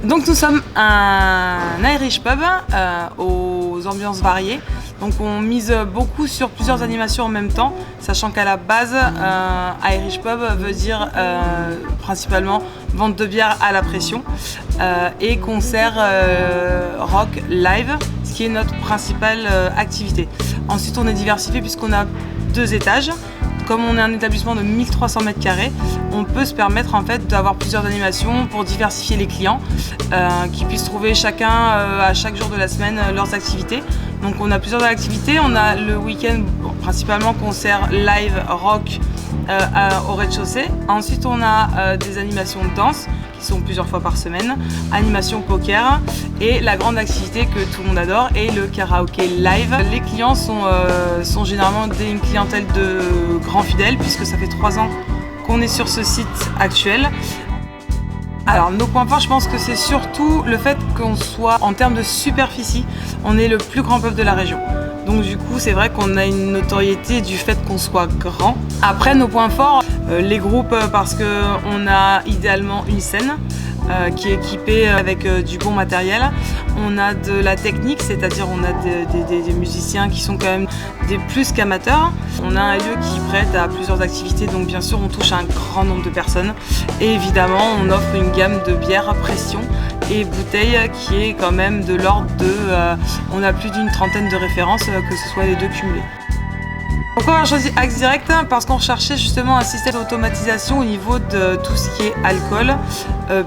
Donc nous sommes un Irish pub aux ambiances variées. Donc on mise beaucoup sur plusieurs animations en même temps, sachant qu'à la base, Irish pub veut dire principalement vente de bière à la pression et concert rock live, ce qui est notre principale activité. Ensuite on est diversifié puisqu'on a 2 étages. Comme on est un établissement de 1300 m², on peut se permettre en fait d'avoir plusieurs animations pour diversifier les clients, qui puissent trouver chacun à chaque jour de la semaine leurs activités. Donc on a plusieurs activités, on a le week-end principalement concert live rock au rez-de-chaussée. Ensuite on a des animations de danse qui sont plusieurs fois par semaine, animation poker et la grande activité que tout le monde adore est le karaoké live. Les clients sont généralement une clientèle de grands fidèles puisque ça fait 3 ans qu'on est sur ce site actuel. Alors nos points forts, je pense que c'est surtout le fait qu'on soit en termes de superficie, on est le plus grand pub de la région. Donc du coup c'est vrai qu'on a une notoriété du fait qu'on soit grand. Après nos points forts, les groupes parce qu'on a idéalement une scène qui est équipée avec du bon matériel. On a de la technique, c'est-à-dire on a des musiciens qui sont quand même des plus qu'amateurs. On a un lieu qui prête à plusieurs activités, donc bien sûr on touche un grand nombre de personnes. Et évidemment on offre une gamme de bières à pression et bouteilles qui est quand même de l'ordre de... on a plus d'une trentaine de références, que ce soit les 2 cumulés. Pourquoi on a choisi Axe Direct? Parce qu'on recherchait justement un système d'automatisation au niveau de tout ce qui est alcool,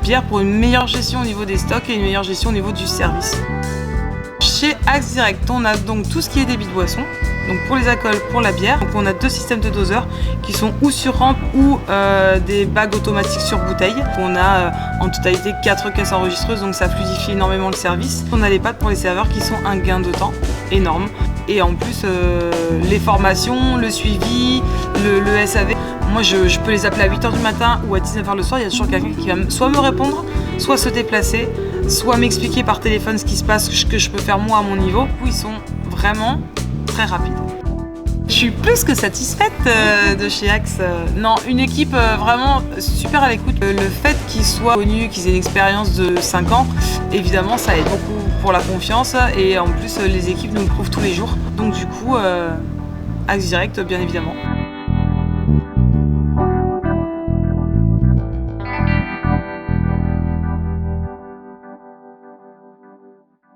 bière, pour une meilleure gestion au niveau des stocks et une meilleure gestion au niveau du service. Chez Axe Direct, on a donc tout ce qui est débit de boisson, donc pour les alcools, pour la bière. Donc on a 2 systèmes de doseurs qui sont ou sur rampe ou des bagues automatiques sur bouteille. On a en totalité 4 caisses enregistreuses, donc ça fluidifie énormément le service. On a les pads pour les serveurs qui sont un gain de temps énorme. Et en plus, les formations, le suivi, le SAV. Moi, je peux les appeler à 8h du matin ou à 19h le soir. Il y a toujours quelqu'un qui va soit me répondre, soit se déplacer, soit m'expliquer par téléphone ce qui se passe, ce que je peux faire moi à mon niveau. Ils sont vraiment très rapides. Je suis plus que satisfaite de chez Axe. Non, une équipe vraiment super à l'écoute. Le fait qu'ils soient connus, qu'ils aient une expérience de 5 ans, évidemment, ça aide beaucoup pour la confiance. Et en plus, les équipes nous le prouvent tous les jours. Donc du coup, Axe Direct, bien évidemment.